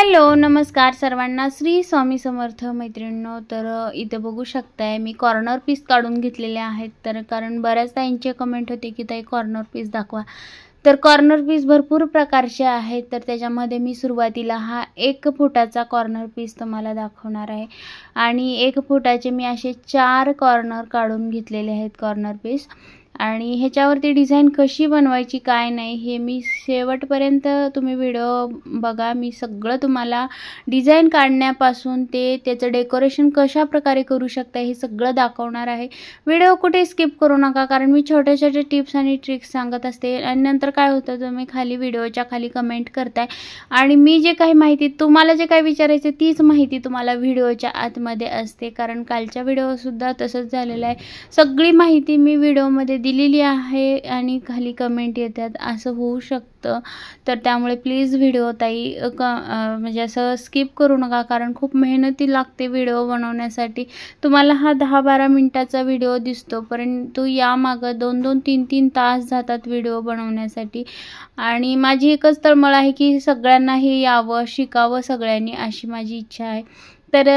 Hello नमस्कार सर्वांना, श्री स्वामी समर्थ मैत्रिणींनो। तर इथे बघू शकताय मी कॉर्नर पीस काढून घेतलेले आहेत। तर कारण बऱ्याच ताईंचे कमेंट होते की ताई कॉर्नर पीस दाखवा। तर कॉर्नर पीस भरपूर प्रकारचे आहेत। तर त्याच्यामध्ये मी सुरुवातीला हा 1 फुटाचा कॉर्नर पीस तुम्हाला दाखवणार आहे आणि 1 फुटाचे मी असे 4 कॉर्नर काढून घेतलेले आहेत कॉर्नर पीस। आणि ह्याच्यावरती डिझाइन कशी बनवायची काय नाही हे मी शेवटपर्यंत तुम्ही व्हिडिओ बघा। मी सगळं तुम्हाला डिझाइन काढण्यापासून ते त्याचं डेकोरेशन कशा प्रकारे करू शकता हे सगळं दाखवणार आहे। व्हिडिओ कुठे स्किप करू नका, कारण मी छोटे छोटे टिप्स आणि ट्रिक्स सांगत असते। आणि नंतर काय होतं, तुम्ही खाली व्हिडिओच्या खाली कमेंट करताय आणि मी जे काही माहिती तुम्हाला जे काही विचारायचे तीच माहिती तुम्हाला व्हिडिओच्या आतमध्ये असते। कारण कालच्या व्हिडिओ सुद्धा तसंच झालेलं आहे, सगळी माहिती मी व्हिडिओमध्ये दिलेली आहे आणि खाली कमेंट येतात, असं होऊ शकतं। तर त्यामुळे प्लीज व्हिडिओ ताई म्हणजे असं स्किप करू नका, कारण खूप मेहनती लागते व्हिडिओ बनवण्यासाठी। तुम्हाला हा 10-12 मिनिटाचा व्हिडिओ दिसतो, परंतु यामागं 2-2 3-3 तास जातात व्हिडिओ बनवण्यासाठी। आणि माझी एकच तळमळ आहे की सगळ्यांना हे यावं, शिकावं सगळ्यांनी, अशी माझी इच्छा आहे। तर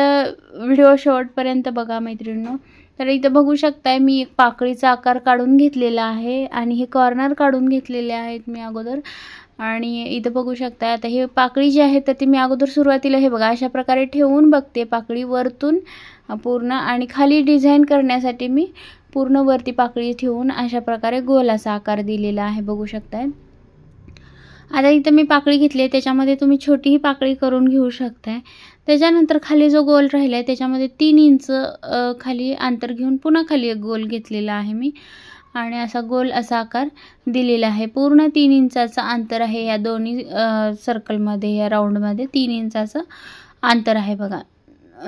व्हिडिओ शेवटपर्यंत बघा मैत्रिणींनो। तर इथं बघू शकताय मी एक पाकळीचा आकार काढून घेतलेला आहे आणि हे कॉर्नर काढून घेतलेले आहेत मी अगोदर। आणि इथं बघू शकताय आता हे पाकळी जी आहे तर ती मी अगोदर सुरुवातीला हे बघा अशा प्रकारे ठेवून बघते पाकळी वरतून पूर्ण, आणि खाली डिझाइन करण्यासाठी मी पूर्ण वरती पाकळी ठेवून अशा प्रकारे गोल असा आकार दिलेला आहे, बघू शकताय। आता इथं मी पाकळी घेतली आहे, त्याच्यामध्ये तुम्ही छोटीही पाकळी करून घेऊ शकताय। त्याच्यानंतर खाली जो गोल राहिला आहे त्याच्यामध्ये 3 इंच खाली अंतर घेऊन पुन्हा खाली एक गोल घेतलेला आहे मी आणि असा गोल असा आकार दिलेला आहे। पूर्ण 3 इंचाचं अंतर आहे या दोन्ही सर्कलमध्ये, या राऊंडमध्ये 3 इंचाचं अंतर आहे बघा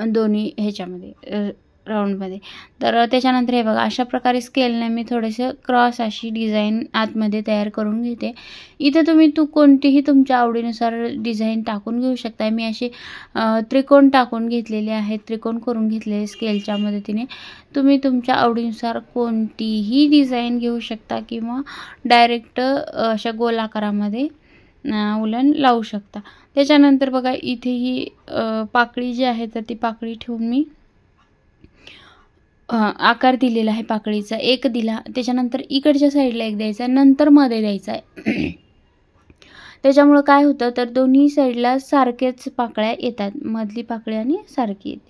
दोन्ही ह्याच्यामध्ये राऊंडमध्ये। तर त्याच्यानंतर हे बघा अशा प्रकारे स्केलने मी थोडेसे क्रॉस अशी डिझाइन आतमध्ये तयार करून घेते। इथे तुम्ही कोणतीही तुमच्या आवडीनुसार डिझाइन टाकून घेऊ शकता। मी असे त्रिकोण टाकून घेतलेले आहेत, त्रिकोण करून घेतलेले स्केलच्या मदतीने। तुम्ही तुमच्या आवडीनुसार कोणतीही डिझाइन घेऊ शकता किंवा डायरेक्ट अशा गोल आकारामध्ये उलन लावू शकता। त्याच्यानंतर बघा इथे ही पाकळी जी आहे तर ती पाकळी ठेवून मी आकार दिलेला आहे पाकळीचा, एक दिला, त्याच्यानंतर इकडच्या साईडला एक द्यायचा, नंतर मध्ये द्यायचा आहे। त्याच्यामुळे काय होतं तर दोन्ही साईडला सारखेच पाकळ्या येतात, मधली पाकळी आणि सारखी येते।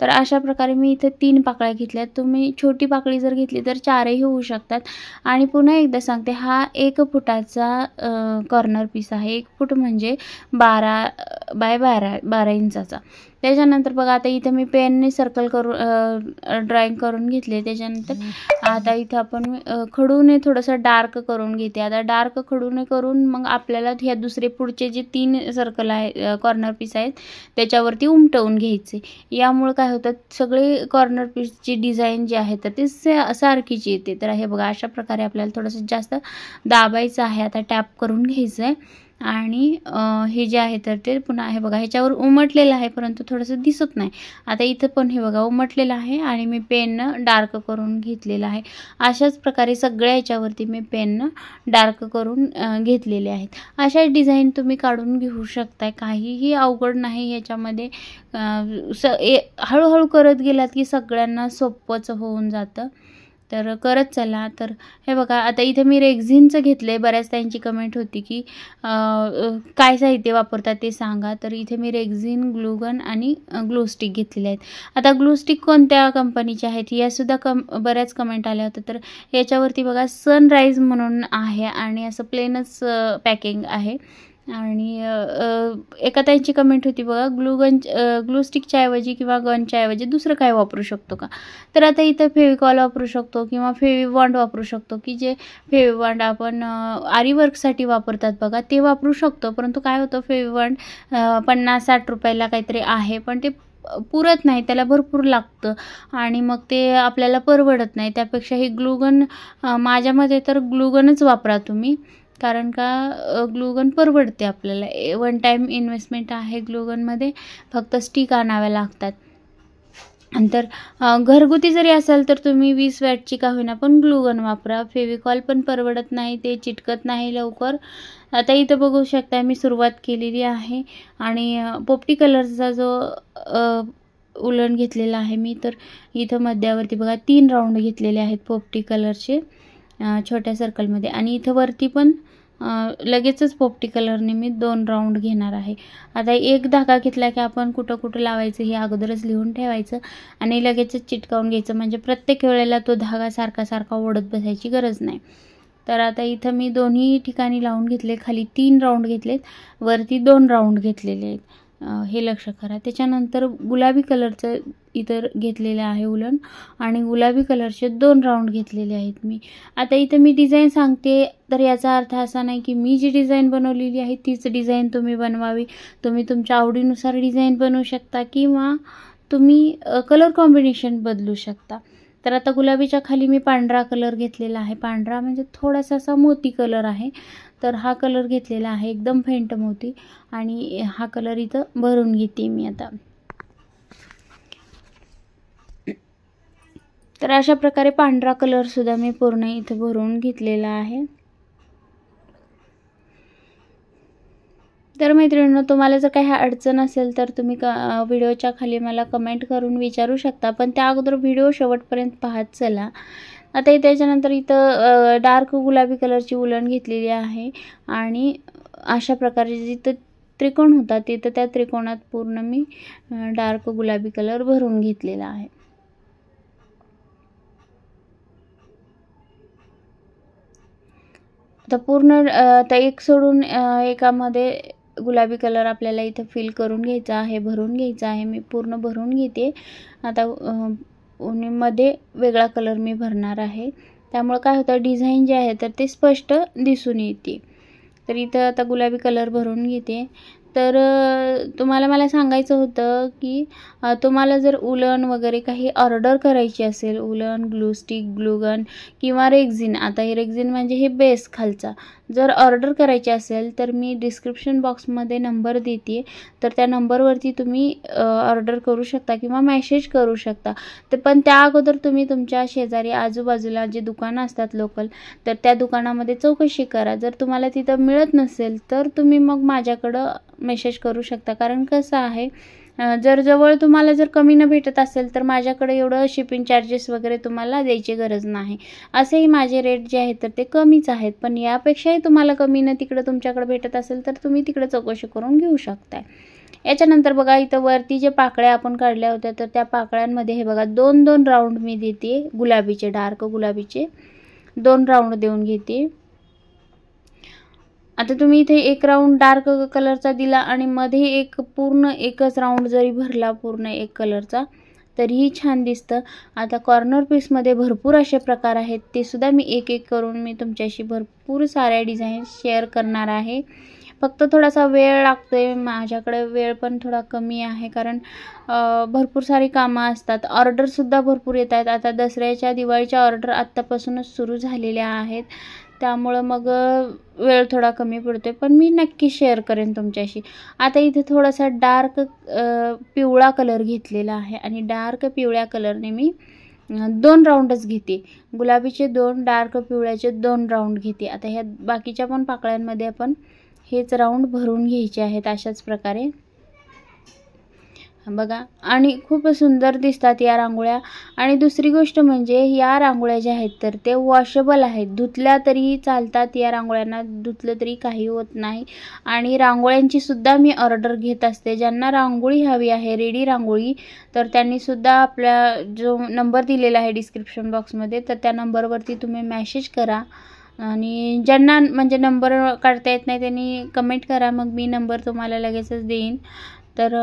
तर अशा प्रकारे मी इथे 3 पाकळ्या घेतल्यात। तुम्ही छोटी पाकळी जर घेतली तर 4ही होऊ शकतात। आणि पुन्हा एकदा सांगते, हा 1 फुटाचा कॉर्नर पीस आहे। 1 फूट म्हणजे 12 बाय 12 इंचाचा। त्याच्यानंतर बघा आता इथे मी पेनने सर्कल करून ड्रॉइंग करून घेतले। त्याच्यानंतर आता इथं आपण खडूने थोडंसं डार्क करून घेते। आता डार्क खडूने करून मग आपल्याला ह्या दुसरे पुढचे जे 3 सर्कल आहे कॉर्नर पीस आहेत त्याच्यावरती उमटवून घ्यायचे। यामुळे काय होतं, सगळे कॉर्नर पीसची डिझाइन जी आहे तर ती सारखीच येते। तर हे बघा अशा प्रकारे आपल्याला थोडंसं जास्त दाबायचं आहे, आता टॅप करून घ्यायचं आहे। आणि हे जे आहे तर ते पुन्हा हे बघा ह्याच्यावर उमटलेलं आहे परंतु थोडंसं दिसत नाही। आता इथं पण हे बघा उमटलेलं आहे आणि मी पेननं डार्क करून घेतलेलं आहे। अशाच प्रकारे सगळ्या ह्याच्यावरती मी पेननं डार्क करून घेतलेले आहेत। अशा डिझाइन तुम्ही काढून घेऊ शकताय, काहीही अवघड नाही ह्याच्यामध्ये। हळूहळू करत गेलात की सगळ्यांना सोपंच होऊन जातं, तर करत चला। तर हे बघा आता इथे मी रेक्झिनचं घेतलं आहे। बऱ्याच त्यांची कमेंट होती की काय साहित्य वापरतात ते सांगा। तर इथे मी रेक्झिन, ग्लूगन आणि ग्लू स्टिक घेतलेले आहेत। आता ग्लू स्टिक कोणत्या कंपनीचे आहेत यासुद्धा बऱ्याच कमेंट आल्या होत्या। तर याच्यावरती बघा सनराईज म्हणून आहे आणि असं प्लेनच पॅकिंग आहे। आणि एका ताईंची कमेंट होती बघा ग्लू स्टिकच्या ऐवजी किंवा गनच्या ऐवजी दुसरं काय वापरू शकतो का। तर आता इथं फेविकॉल वापरू शकतो किंवा फेविबॉन्ड वापरू शकतो, की जे फेविबॉन्ड आपण आरी वर्कसाठी वापरतात बघा ते वापरू शकतो। परंतु काय होतं, फेविबॉन्ड 50-60 रुपयाला काहीतरी आहे, पण ते पुरत नाही, त्याला भरपूर लागतं आणि मग ते आपल्याला परवडत नाही। त्यापेक्षा हे ग्लूगन, माझ्या तर ग्लूगनच वापरा तुम्ही, कारण का ग्लूगन परवडते आपल्याला। 1 टाईम इन्व्हेस्टमेंट आहे ग्लूगनमध्ये, फक्त स्टिक आणाव्या लागतात। नंतर घरगुती जरी असाल तर तुम्ही 20 वॅटची का होईना पण ग्लूगन वापरा. फेविकॉल पण परवडत नाही, ते चिटकत नाही लवकर. आता इथं बघू शकता मी सुरुवात केलेली आहे आणि पोपटी कलरचा जो उलन घेतलेला आहे मी, तर इथं मध्यावरती बघा 3 राऊंड घेतलेले आहेत पोपटी कलरचे छोट्या सर्कलमध्ये आणि इथं वरती पण लगेचच पोपटी कलरने मी 2 राऊंड घेणार आहे. आता एक धागा घेतला की आपण कुठं कुठं लावायचं हे अगोदरच लिहून ठेवायचं आणि लगेचच चिटकावून घ्यायचं, म्हणजे प्रत्येक वेळेला तो धागा सारखा ओढत बसायची गरज नाही. तर आता इथं मी दोन्ही ठिकाणी लावून घेतले, खाली 3 राऊंड घेतलेत, वरती 2 राऊंड घेतलेले आहेत, हे लक्ष करा. त्याच्यानंतर गुलाबी कलरचं इतर घेतलेलं आहे उलन आणि गुलाबी कलरचे 2 राऊंड घेतलेले आहेत मी. आता इथं मी डिझाईन सांगते, तर याचा अर्थ असा नाही की मी जी डिझाईन बनवलेली आहे तीच डिझाईन तुम्ही बनवावी. तुम्ही तुमच्या आवडीनुसार डिझाईन बनवू शकता किंवा तुम्ही कलर कॉम्बिनेशन बदलू शकता. तर आता गुलाबीच्या खाली मी पांढरा कलर घेतलेला आहे, पांढरा म्हणजे थोडासा असा मोती कलर आहे, तर हा कलर घेतलेला आहे एकदम फेंट मोती आणि हा कलर इथं भरून घेते मी आता. तर अशा प्रकारे पांढरा कलर सुद्धा मी पूर्ण इथं भरून घेतलेला आहे. तर मैत्रिणींनो, तुम्हाला जर काही अडचण असेल तर तुम्ही व्हिडिओच्या खाली मला कमेंट करून विचारू शकता, पण त्या अगोदर व्हिडिओ शेवटपर्यंत पाहत चला. आता त्याच्यानंतर इथं डार्क गुलाबी कलरची उलन घेतलेली आहे आणि अशा प्रकारे जिथं त्रिकोण होता तिथं त्या त्रिकोणात पूर्ण मी डार्क गुलाबी कलर भरून घेतलेला आहे. आता पूर्ण आता एक सोडून एकामध्ये गुलाबी कलर आपल्याला इथं फिल करून घ्यायचा आहे, भरून घ्यायचा आहे. मी पूर्ण भरून घेते. आता मध्ये वेगळा कलर मी भरणार आहे, त्यामुळे काय होतं डिझाईन जे आहे तर ते स्पष्ट दिसून येते. तर इथं आता गुलाबी कलर भरून घेते. तर तुम्हाला मला सांगायचं होतं की तुम्हाला जर उलन वगैरे काही ऑर्डर करायची असेल, उलन, ग्लू स्टिक, ग्लूगन किंवा रेक्झिन, आता हे रेक्झिन म्हणजे हे बेस खालचा, जर ऑर्डर करायची असेल तर मी डिस्क्रिप्शन बॉक्समध्ये नंबर देते, तर त्या नंबरवरती तुम्ही ऑर्डर करू शकता किंवा मेसेज करू शकता. तर पण त्या अगोदर तुम्ही तुमच्या शेजारी आजूबाजूला जे दुकानं असतात लोकल, तर त्या दुकानामध्ये चौकशी करा. जर तुम्हाला तिथं मिळत नसेल तर तुम्ही मग माझ्याकडं मेसेज करू शकता. कारण कसं आहे, जर जवळ तुम्हाला जर कमी न भेटत असेल तर माझ्याकडे एवढं शिपिंग चार्जेस वगैरे तुम्हाला द्यायची गरज नाही. असेही माझे रेट जे आहेत तर ते कमीच आहेत, पण यापेक्षाही तुम्हाला कमी न तिकडे तुमच्याकडे भेटत असेल तर तुम्ही तिकडे चौकशी करून घेऊ शकताय. याच्यानंतर बघा इथं वरती जे पाकळ्या आपण काढल्या होत्या तर त्या पाकळ्यांमध्ये हे बघा 2-2 राऊंड मी देते, गुलाबीचे, डार्क गुलाबीचे 2 राऊंड देऊन घेते. आता तुम्ही इथे एक राऊंड डार्क कलरचा दिला आणि मध्ये एक पूर्ण एकच राऊंड जरी भरला पूर्ण एक कलरचा तरीही छान दिसतं. आता कॉर्नर पीसमध्ये भरपूर असे प्रकार आहेत, ते सुद्धा मी एक एक करून मी तुमच्याशी भरपूर साऱ्या डिझाईन शेअर करणार आहे. फक्त थोडासा वेळ लागतोय, माझ्याकडे वेळ पण थोडा कमी आहे, कारण भरपूर सारी कामं असतात, ऑर्डरसुद्धा भरपूर येत आहेत. आता दसऱ्याच्या दिवाळीच्या ऑर्डर आत्तापासूनच सुरू झालेल्या आहेत, त्यामुळं मग वेळ थोडा कमी पडतोय, पण मी नक्की शेअर करेन तुमच्याशी. आता इथे थोडासा डार्क पिवळा कलर घेतलेला आहे आणि डार्क पिवळ्या कलरने मी 2 राऊंडच घेते. गुलाबीचे 2, डार्क पिवळ्याचे 2 राऊंड घेते. आता ह्या बाकीच्या पण पाकळ्यांमध्ये आपण हेच राऊंड भरून घ्यायचे आहेत अशाच प्रकारे बघा. आणि खूप सुंदर दिसतात या रांगोळ्या. आणि दुसरी गोष्ट म्हणजे या रांगोळ्या ज्या आहेत तर ते वॉशेबल आहेत, धुतल्या तरीही चालतात. या रांगोळ्यांना धुतलं तरी काही होत नाही. आणि रांगोळ्यांची सुद्धा मी ऑर्डर घेत असते. ज्यांना रांगोळी हवी आहे, रेडी रांगोळी, तर त्यांनीसुद्धा आपला जो नंबर दिलेला आहे डिस्क्रिप्शन बॉक्समध्ये, तर त्या नंबरवरती तुम्ही मॅसेज करा. आणि ज्यांना म्हणजे नंबर काढता येत नाही त्यांनी कमेंट करा, मग मी नंबर तुम्हाला लगेचच देईन. तर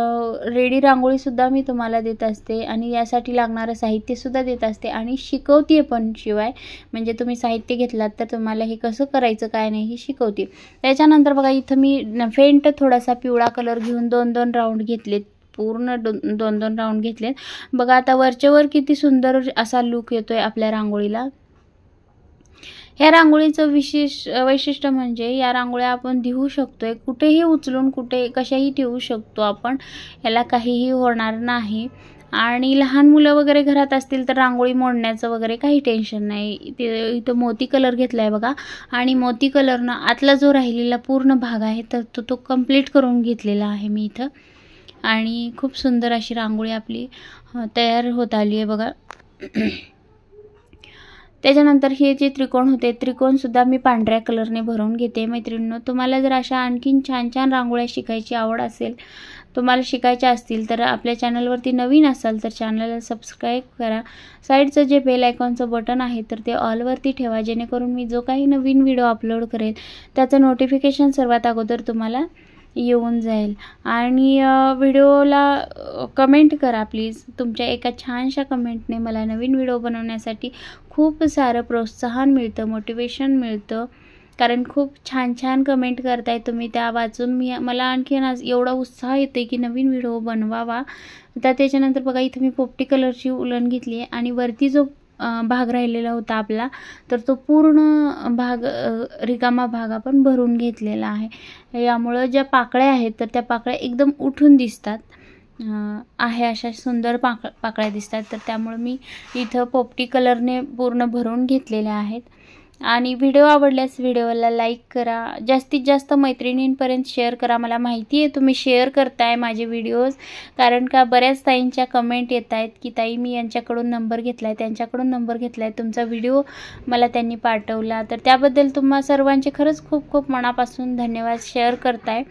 रेडी रांगोळीसुद्धा मी तुम्हाला देत असते आणि यासाठी लागणारं साहित्यसुद्धा देत असते आणि शिकवते पण. शिवाय म्हणजे तुम्ही साहित्य घेतलात तर तुम्हाला हे कसं करायचं काय नाही हे शिकवते. त्याच्यानंतर बघा इथं मी फेंट थोडासा पिवळा कलर घेऊन 2-2 राऊंड घेतलेत, पूर्ण 2-2 राऊंड घेतलेत. बघा आता वरच्यावर किती सुंदर असा लुक येतोय आपल्या रांगोळीला. ह्या रांगोळीचं वैशिष्ट्य म्हणजे या रांगोळ्या आपण देऊ शकतोय, कुठेही उचलून कुठे कशाही ठेवू शकतो आपण, याला काहीही होणार नाही. आणि लहान मुलं वगैरे घरात असतील तर रांगोळी मोडण्याचं वगैरे काही टेन्शन नाही. इथं मोती कलर घेतला आहे बघा, आणि मोती कलरनं आतला जो राहिलेला पूर्ण भाग आहे तर तो कंप्लीट करून घेतलेला आहे मी इथं. आणि खूप सुंदर अशी रांगोळी आपली तयार होत आली आहे बघा. त्याच्यानंतर हे जे त्रिकोण होते, त्रिकोणसुद्धा मी पांढऱ्या कलरने भरून घेते. मैत्रिणींनो, तुम्हाला जर अशा आणखीन छान छान रांगोळ्या शिकायची आवड असेल, तुम्हाला शिकायच्या असतील तर आपल्या चॅनलवरती नवीन असाल तर चॅनलला सबस्क्राईब करा. साईडचं जे बेल आयकॉनचं बटन आहे तर ते ऑलवरती ठेवा, जेणेकरून मी जो काही नवीन व्हिडिओ अपलोड करेल त्याचं नोटिफिकेशन सर्वात अगोदर तुम्हाला येऊन जाईल. आणि व्हिडिओला कमेंट करा प्लीज. तुमच्या एका छानशा कमेंटने मला नवीन व्हिडिओ बनवण्यासाठी खूप सारं प्रोत्साहन मिळतं, मोटिवेशन मिळतं. कारण खूप छान छान कमेंट करताय तुम्ही, त्या वाचून मला आणखीन एवढा उत्साह येते की नवीन व्हिडिओ बनवावा. तर त्याच्यानंतर बघा, इथे मी पोपटी कलरची उलन घेतली आहे आणि वरती जो भाग राहिलेला होता आपला तर तो पूर्ण भाग रिकामा भाग आपण भरून घेतलेला आहे. यामुळं ज्या पाकळ्या आहेत तर त्या पाकळ्या एकदम उठून दिसतात आहे, अशा सुंदर पाकळ्या दिसतात. तर त्यामुळे मी इथं पोपटी कलरने पूर्ण भरून घेतलेल्या आहेत. आणि व्हिडिओ आवडल्यास व्हिडिओला लाईक करा, जास्तीत जास्त मैत्रिणींपर्यंत शेअर करा. मला माहिती आहे तुम्ही शेअर करताय माझे व्हिडिओज, कारण का बऱ्याच ताईंच्या कमेंट येत आहेत की ताई मी यांच्याकडून नंबर घेतला आहे, त्यांच्याकडून नंबर घेतला आहे, तुमचा व्हिडिओ मला त्यांनी पाठवला. तर त्याबद्दल तुम्हा सर्वांचे खरंच खूप खूप मनापासून धन्यवाद. शेअर करताय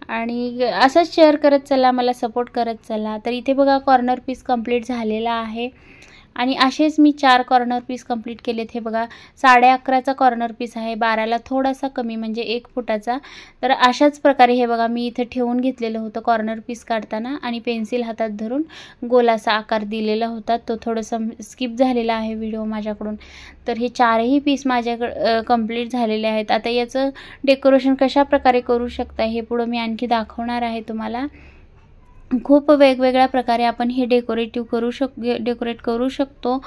आणि असंच शेअर करत चला, मला सपोर्ट करत चला. तर इथे बघा, कॉर्नर पीस कंप्लीट झालेला आहे आणि असेच मी 4 कॉर्नर पीस कंप्लीट केलेत. हे बघा, 11.5चा कॉर्नर पीस आहे, 12ला थोडासा कमी म्हणजे 1 फुटाचा. तर अशाच प्रकारे हे बघा मी इथे ठेवून घेतलेलं होतं कॉर्नर पीस काढताना, आणि पेन्सिल हातात धरून गोल असा आकार दिलेला होता. तो थोडंसं स्किप झालेला आहे व्हिडिओ माझ्याकडून. तर हे 4ही पीस माझ्याकडे कंप्लीट झालेले आहेत. आता याचं डेकोरेशन कशा प्रकारे करू शकता हे पुढं मी आणखी दाखवणार आहे तुम्हाला. खूप वेगवेगळ्या प्रकारे आपण हे डेकोरेट करू शकतो.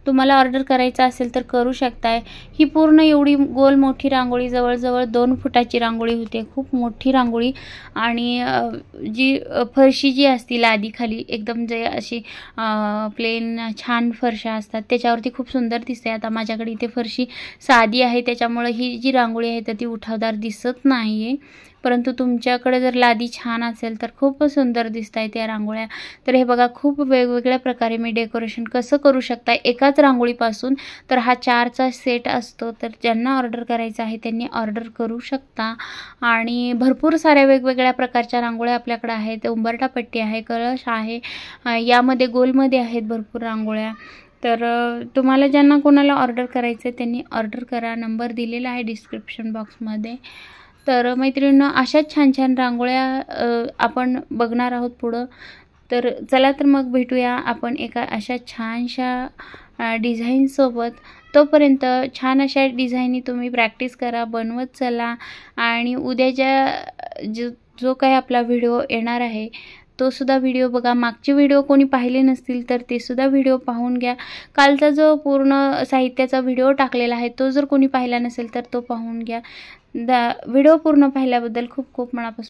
तुम्हाला ऑर्डर करायचं असेल तर करू शकताय. ही पूर्ण एवढी गोल मोठी रांगोळी जवळजवळ 2 फुटाची रांगोळी होती, खूप मोठी रांगोळी. आणि जी फरशी जी असती लादी खाली एकदम जे अशी प्लेन छान फरशा असतात त्याच्यावरती खूप सुंदर दिसते. आता माझ्याकडे इथे फरशी साधी आहे त्याच्यामुळे ही जी रांगोळी आहे तर ती उठावदार दिसत नाही आहे, परंतु तुमच्याकडे जर लादी छान असेल तर खूप सुंदर दिसत आहेत त्या रांगोळ्या. तर हे बघा, खूप वेगवेगळ्या प्रकारे मी डेकोरेशन कसं करू शकता एकाच रांगोळीपासून. तर हा 4चा सेट असतो, तर ज्यांना ऑर्डर करायचं आहे त्यांनी ऑर्डर करू शकता. आणि भरपूर साऱ्या वेगवेगळ्या प्रकारच्या रांगोळ्या आपल्याकडे आहेत. उंबरठा पट्टी आहे, कळश आहे, यामध्ये गोलमध्ये आहेत भरपूर रांगोळ्या. तर तुम्हाला ज्यांना कोणाला ऑर्डर करायचं आहे त्यांनी ऑर्डर करा, नंबर दिलेला आहे डिस्क्रिप्शन बॉक्समध्ये. तर मैत्रिणींनो, अशाच छान छान रांगोळ्या आपण बघणार आहोत पुढं. तर चला तर मग भेटूया आपण एका अशा छानशा डिझाईनसोबत. तोपर्यंत छान अशा डिझाईनी तुम्ही प्रॅक्टिस करा, बनवत चला. आणि उद्याच्या जो काही आपला व्हिडिओ येणार आहे तो सुद्धा व्हिडिओ बघा. मागचे व्हिडिओ कोणी पाहिले नसतील तर ते सुद्धा व्हिडिओ पाहून घ्या. कालचा जो पूर्ण साहित्याचा व्हिडिओ टाकलेला आहे तो जर कोणी पाहिला नसेल तर तो पाहून घ्या. व्हिडिओ पूर्ण पाहिल्याबद्दल खूप खूप मनापासून